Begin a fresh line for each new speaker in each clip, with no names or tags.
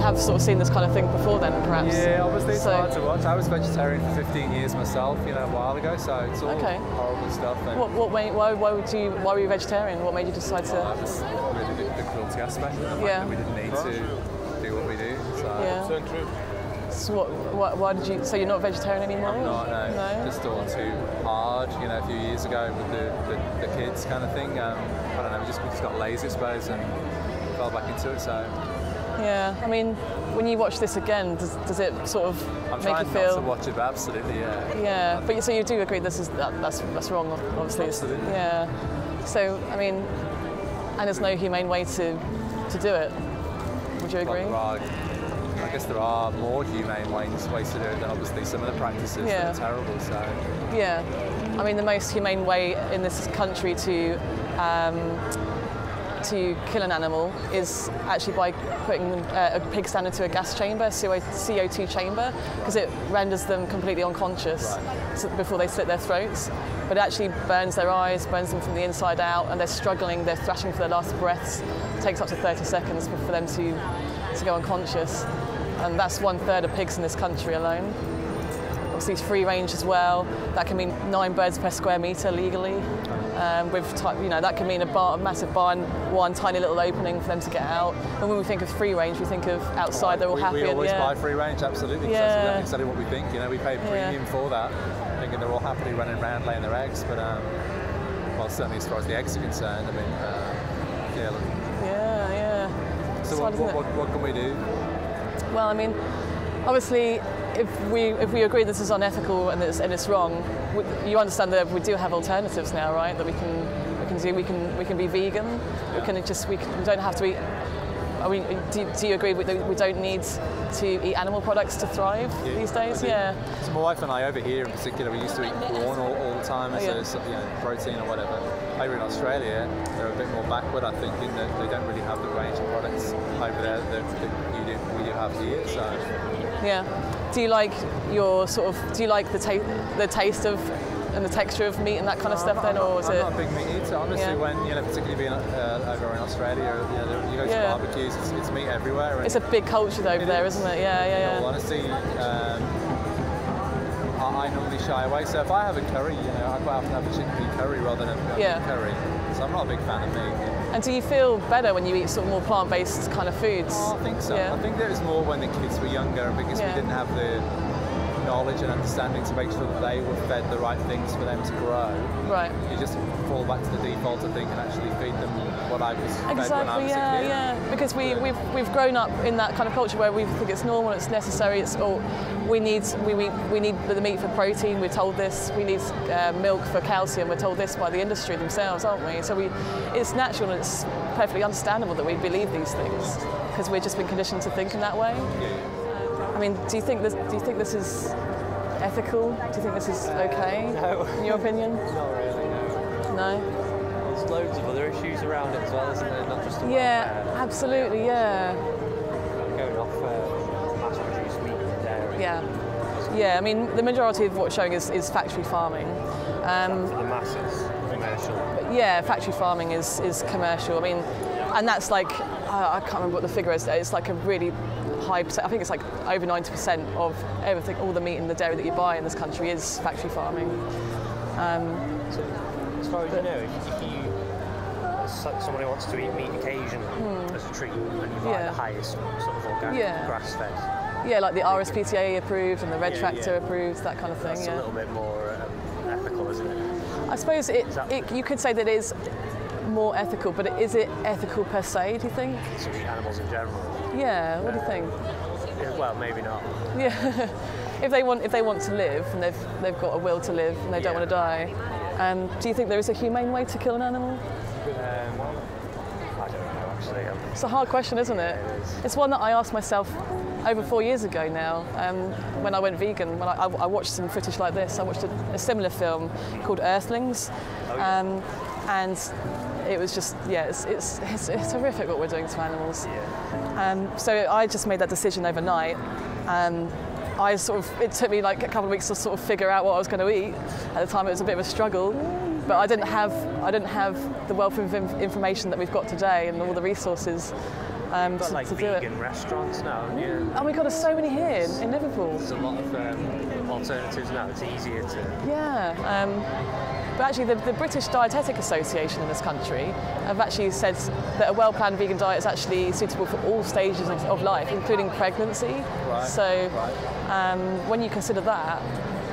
Have sort of seen this kind of thing before then, perhaps?
Yeah, obviously it's hard to watch. I was vegetarian for 15 years myself, you know, a while ago, so it's all horrible stuff. And
why were you vegetarian? What made you decide to?
Just really the cruelty aspect of the fact that we didn't need to do what we do. So,
So why did you? So you're not vegetarian anymore?
I'm not. No. Just all too hard. You know, a few years ago with the kids kind of thing. I don't know. We just got lazy, I suppose, and fell back into it. So.
Yeah, I mean, when you watch this again, does it sort of make you feel?
I'm trying not to watch it, but absolutely, yeah.
Yeah, but so you do agree that's wrong, obviously.
Absolutely.
Yeah. So I mean, and there's no humane way to do it. Would you agree?
Well, I guess there are more humane ways to do it than obviously some of the practices that are terrible. So. Yeah.
I mean, the most humane way in this country to kill an animal is actually by putting a pig stand into a gas chamber, a CO2 chamber, because it renders them completely unconscious before they slit their throats. But it actually burns their eyes, burns them from the inside out, and they're struggling, they're thrashing for their last breaths. It takes up to 30 seconds for them to go unconscious. And that's 1/3 of pigs in this country alone. Obviously it's free range as well. That can mean 9 birds per square metre legally. That can mean a massive barn, one tiny little opening for them to get out. And when we think of free range, we think of outside. They're all happy.
We always buy free range, absolutely. That's exactly what we think. You know, we pay premium for that, thinking they're all happily running around laying their eggs. But well, certainly as far as the eggs are concerned, I mean, So what can we do?
Well, I mean, obviously, if we agree this is unethical and it's wrong, you understand that we do have alternatives now, right? That we can be vegan. We don't have to eat. I mean, do you agree that we don't need to eat animal products to thrive these days? Yeah.
So my wife and I over here in particular, we used to eat corn all the time as protein or whatever. Over in Australia, they're a bit more backward, I think, in that they don't really have the range of products over there that we do have here. So.
Yeah. Do you like the taste of and the texture of meat and that kind of stuff then, or is it?
I'm not a big meat eater, honestly. When particularly being over in Australia, you go to barbecues, it's meat everywhere.
It's a big culture over there, isn't it? Yeah.
In all honesty, I normally shy away. So if I have a curry, I quite often have a chickpea curry rather than a meat curry. So I'm not a big fan of meat.
And do you feel better when you eat sort of more plant-based kind of foods?
Oh, I think so. Yeah. I think there was more when the kids were younger, and because we didn't have the knowledge and understanding to make sure that they were fed the right things for them to grow. Right. You just fall back to the default of thinking actually feed them what I was fed when I was a kid. Yeah. Because we've grown up in that kind of culture where we think it's normal, it's necessary, we need the meat for protein. We're told this. We need milk for calcium. We're told this by the industry themselves, aren't we? So it's natural and it's perfectly understandable that we believe these things because we've just been conditioned to think in that way. I mean, do you think this is ethical? Do you think this is okay?
No.
In your opinion?
Not really, no.
No?
There's loads of other issues around it as well, isn't there? Not just the
welfare. Absolutely, yeah.
Going off mass-produced meat and dairy.
Yeah, I mean, the majority of what's showing is factory farming.
For the masses, commercial.
Yeah, factory farming is commercial. I mean, and that's like, I can't remember what the figure is. It's like a really high percent. I think it's like over 90% of everything, all the meat and the dairy that you buy in this country is factory farming.
So, as far as you know, if someone who wants to eat meat occasionally as a treat, and you buy the highest sort of organic grass-fed.
Yeah, like the RSPCA approved and the Red Tractor approved, that kind of thing.
That's a little bit more ethical, isn't it?
I suppose you could say that it is more ethical, but is it ethical per se, do you think?
To eat animals in general?
Yeah, what do you think?
Yeah, well, maybe not.
Yeah, if they want to live and they've got a will to live and they don't want to die, do you think there is a humane way to kill an animal?
I don't know, actually.
It's a hard question, isn't it? It's one that I asked myself over 4 years ago now, when I went vegan. When I watched some footage like this. I watched a similar film called Earthlings, and it was just, yeah, it's horrific what we're doing to animals. So I just made that decision overnight. It took me like a couple of weeks to sort of figure out what I was going to eat. At the time, it was a bit of a struggle, but I didn't have the wealth of information that we've got today and all the resources.
Got like vegan restaurants now, haven't you?
Oh my God, there's so many here in Liverpool.
There's a lot of alternatives now. It's easier to.
Yeah. But actually, the British Dietetic Association in this country have actually said that a well-planned vegan diet is actually suitable for all stages of life, including pregnancy.
Right.
So when you consider that,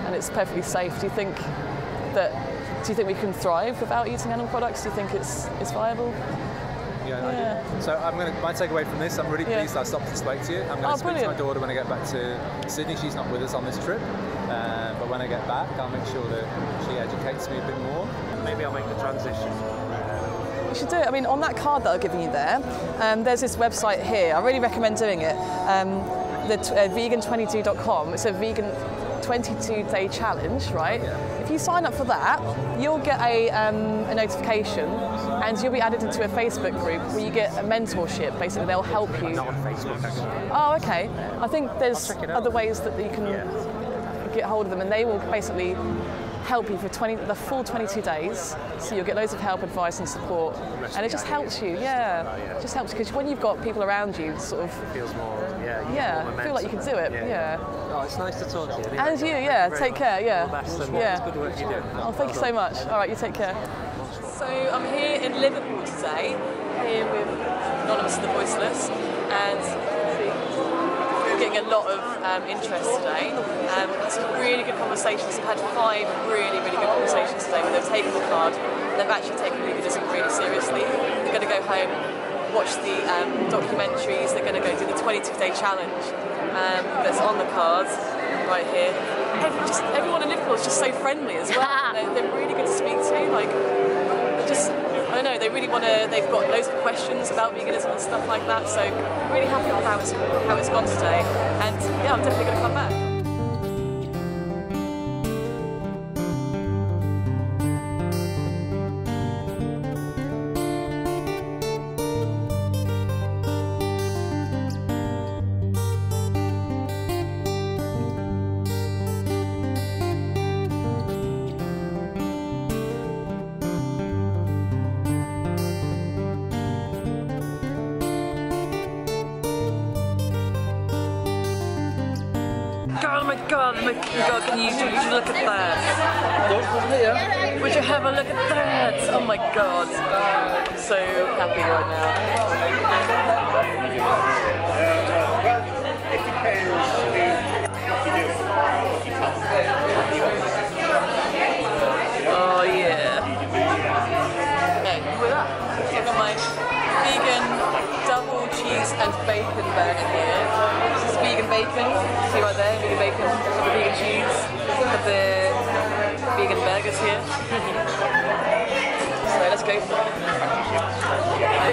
and it's perfectly safe, do you think we can thrive without eating animal products? Do you think it's viable?
Yeah, I do. So my takeaway from this, I'm really pleased I stopped and spoke to you. I'm going to speak to my daughter when I get back to Sydney. She's not with us on this trip, but when I get back, I'll make sure that she educates me a bit more. Maybe I'll make the transition.
You should do it. I mean, on that card that I've given you there, there's this website here. I really recommend doing it. Vegan22.com. It's a vegan 22-day challenge, right? Yeah. If you sign up for that, you'll get a notification, and you'll be added into a Facebook group where you get a mentorship. Basically, they'll help you.
Not on Facebook, actually.
Oh, okay. I think there's other ways that you can get hold of them, and they will basically help you for the full 22 days. So you'll get loads of help, advice, and support, and it just helps you. Yeah, it just helps because when you've got people around you, sort of
it feels more.
Feel like you can do it. Yeah.
Oh, it's nice to talk to you.
And you, take care. Yeah.
It's good work you do.
Oh, thank you so much. All right, you take care. So I'm here in Liverpool today, here with Anonymous and the Voiceless, and we're getting a lot of interest today. Had some really good conversations. We've had 5 really, really good conversations today where they've taken the card. They've actually taken veganism really seriously. They're going to go home, watch the documentaries. They're going to go do the 22-day challenge that's on the cards right here. Everyone in Liverpool is just so friendly as well. They're really good to speak to. Like, I don't know, they really want to. They've got loads of questions about veganism and stuff like that. So I'm really happy with how it's gone today. And yeah, I'm definitely going to come back. Oh my God, can you look at that? Would you have a look at that? Oh my God. I'm so happy right now. Oh yeah. Okay, with that, I've got my vegan double cheese and bacon burger here. This is vegan bacon, see right there, vegan bacon, the vegan cheese, got the vegan burgers here. So let's go for it.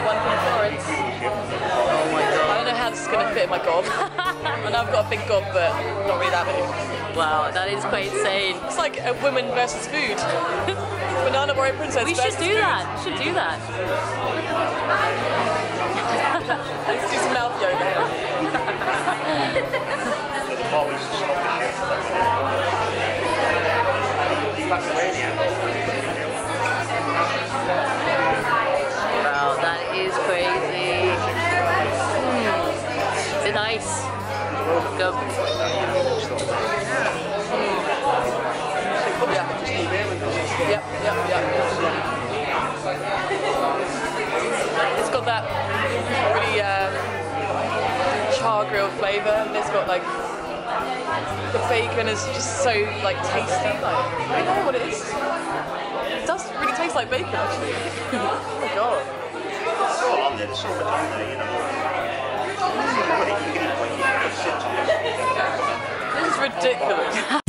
One from Florence. Oh my God. I don't know how this is going to fit in my gob. I know I've got a big gob, but not really that big.
Wow, that is quite insane.
It's like a women versus food. Banana Warrior Princess
We should do that. We should do that.
Let's do some mouth yoga.
Wow, that is crazy. Is it nice? Go.
Yep. It's got that really char grilled flavour, and it's got like the bacon is just so like tasty. Like, I don't know what it is. It does really taste like bacon, actually. Oh god.
It's all on there, there's so much on there, you know.
This is ridiculous.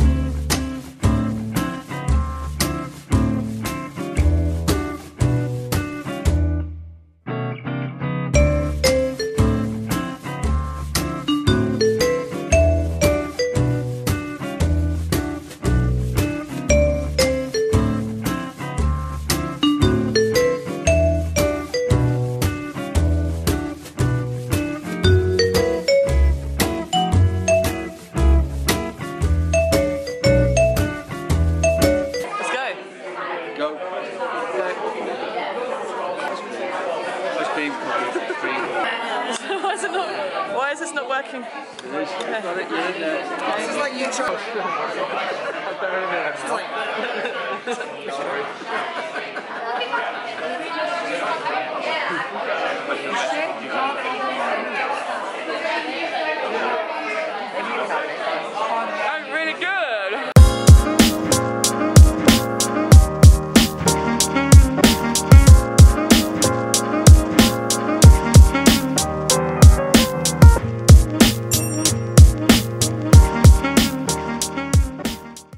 Why is this not working?
This is like you try.